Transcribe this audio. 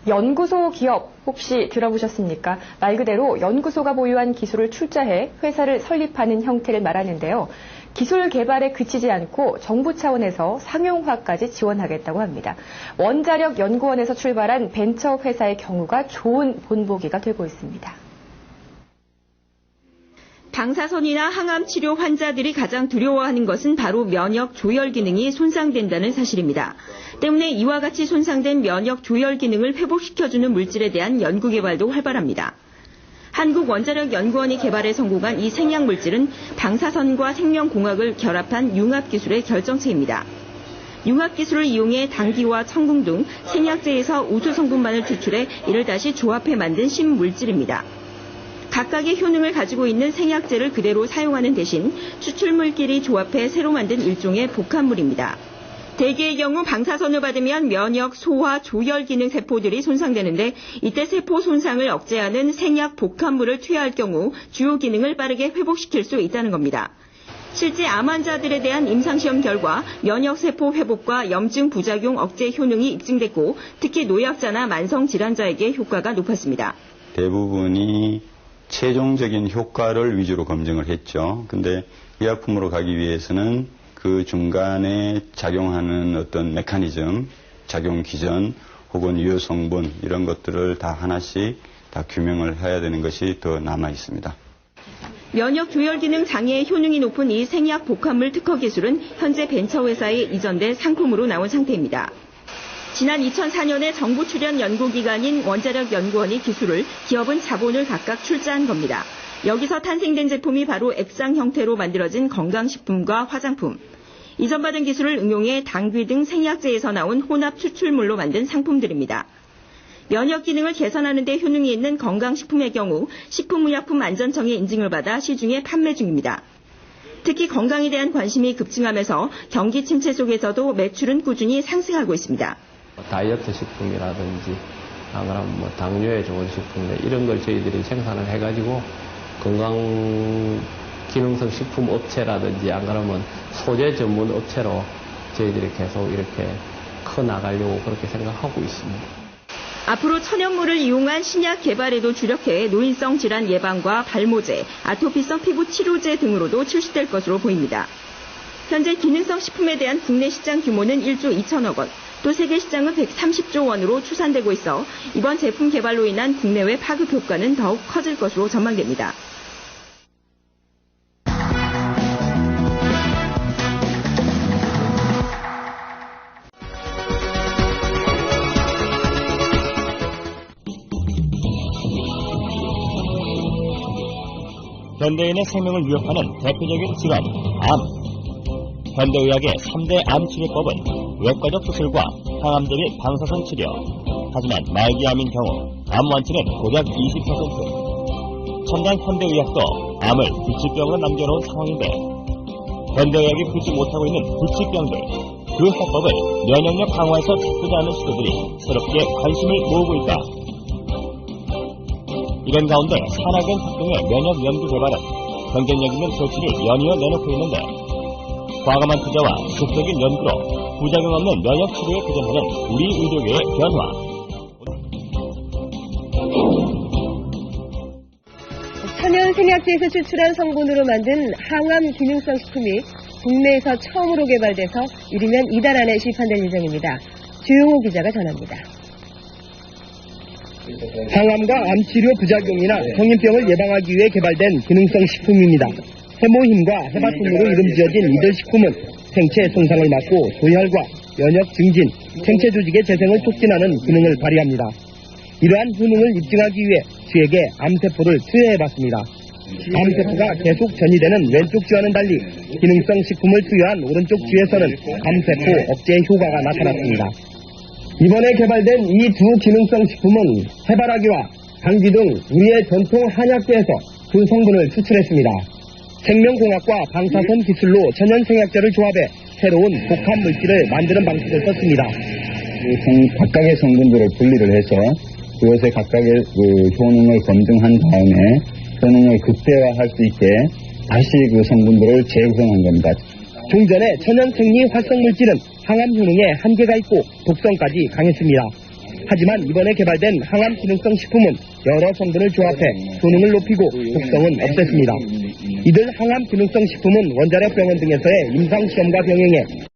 연구소 기업 혹시 들어보셨습니까? 말 그대로 연구소가 보유한 기술을 출자해 회사를 설립하는 형태를 말하는데요. 기술 개발에 그치지 않고 정부 차원에서 상용화까지 지원하겠다고 합니다. 원자력 연구원에서 출발한 벤처 회사의 경우가 좋은 본보기가 되고 있습니다. 방사선이나 항암 치료 환자들이 가장 두려워하는 것은 바로 면역 조혈 기능이 손상된다는 사실입니다. 때문에 이와 같이 손상된 면역 조혈 기능을 회복시켜주는 물질에 대한 연구 개발도 활발합니다. 한국원자력연구원이 개발에 성공한 이 생약 물질은 방사선과 생명공학을 결합한 융합기술의 결정체입니다. 융합기술을 이용해 당귀와 청궁 등 생약제에서 우수 성분만을 추출해 이를 다시 조합해 만든 신물질입니다. 각각의 효능을 가지고 있는 생약제를 그대로 사용하는 대신 추출물끼리 조합해 새로 만든 일종의 복합물입니다. 대개의 경우 방사선을 받으면 면역, 소화, 조혈 기능 세포들이 손상되는데 이때 세포 손상을 억제하는 생약 복합물을 투여할 경우 주요 기능을 빠르게 회복시킬 수 있다는 겁니다. 실제 암 환자들에 대한 임상시험 결과 면역세포 회복과 염증 부작용 억제 효능이 입증됐고 특히 노약자나 만성질환자에게 효과가 높았습니다. 대부분이 최종적인 효과를 위주로 검증을 했죠. 근데 의약품으로 가기 위해서는 그 중간에 작용하는 어떤 메커니즘, 작용 기전 혹은 유효 성분 이런 것들을 다 하나씩 다 규명을 해야 되는 것이 더 남아 있습니다. 면역 조혈 기능 장애의 효능이 높은 이 생약 복합물 특허 기술은 현재 벤처회사에 이전돼 상품으로 나온 상태입니다. 지난 2004년에 정부 출연 연구기관인 원자력연구원이 기술을, 기업은 자본을 각각 출자한 겁니다. 여기서 탄생된 제품이 바로 액상 형태로 만들어진 건강식품과 화장품. 이전받은 기술을 응용해 당귀 등 생약제에서 나온 혼합 추출물로 만든 상품들입니다. 면역 기능을 개선하는 데 효능이 있는 건강식품의 경우 식품의약품안전청의 인증을 받아 시중에 판매 중입니다. 특히 건강에 대한 관심이 급증하면서 경기 침체 속에서도 매출은 꾸준히 상승하고 있습니다. 다이어트 식품이라든지 뭐 당뇨에 좋은 식품 이런 걸 저희들이 생산을 해가지고 건강 기능성 식품 업체라든지 안 그러면 소재 전문 업체로 저희들이 계속 이렇게 커 나가려고 그렇게 생각하고 있습니다. 앞으로 천연물을 이용한 신약 개발에도 주력해 노인성 질환 예방과 발모제, 아토피성 피부 치료제 등으로도 출시될 것으로 보입니다. 현재 기능성 식품에 대한 국내 시장 규모는 1조 2천억 원, 또 세계 시장은 130조 원으로 추산되고 있어 이번 제품 개발로 인한 국내외 파급 효과는 더욱 커질 것으로 전망됩니다. 현대인의 생명을 위협하는 대표적인 질환, 암. 현대의학의 3대 암 치료법은 외과적 수술과 항암제 및 방사선 치료. 하지만 말기암인 경우 암 완치는 고작 20%. 첨단 현대의학도 암을 불치병으로 남겨놓은 상황인데 현대의학이 풀지 못하고 있는 불치병들, 그 해법을 면역력 강화에서 찾고자 하는 시도들이 새롭게 관심을 모으고 있다. 이런 가운데 산학연 학동의 면역 연구 개발은 경쟁력 있는 조치를 연이어 내놓고 있는데 과감한 투자와 지속적인 연구로 부작용 없는 면역 치료에 도전하는 우리 의료계의 변화. 천연 생약제에서 추출한 성분으로 만든 항암 기능성 식품이 국내에서 처음으로 개발돼서 이르면 이달 안에 시판될 예정입니다. 주용호 기자가 전합니다. 항암과 암치료 부작용이나 성인병을 예방하기 위해 개발된 기능성 식품입니다. 해모힘과 해바통으로 이름 지어진 이들 식품은 생체 손상을 막고 조혈과 면역 증진, 생체 조직의 재생을 촉진하는 기능을 발휘합니다. 이러한 효능을 입증하기 위해 쥐에게 암세포를 투여해봤습니다. 암세포가 계속 전이되는 왼쪽 쥐와는 달리 기능성 식품을 투여한 오른쪽 쥐에서는 암세포 억제 효과가 나타났습니다. 이번에 개발된 이 두 기능성 식품은 해바라기와 당귀 등 우리의 전통 한약재에서 그 성분을 추출했습니다. 생명공학과 방사선 기술로 천연생약제를 조합해 새로운 복합 물질을 만드는 방식을 썼습니다. 각각의 성분들을 분리를 해서 그것의 각각의 효능을 검증한 다음에 효능을 극대화할 수 있게 다시 그 성분들을 재구성한 겁니다. 종전의 천연생리 활성물질은 항암 효능에 한계가 있고 독성까지 강했습니다. 하지만 이번에 개발된 항암 기능성 식품은 여러 성분을 조합해 효능을 높이고 독성은 없앴습니다. 이들 항암 기능성 식품은 원자력 병원 등에서의 임상시험과 병행해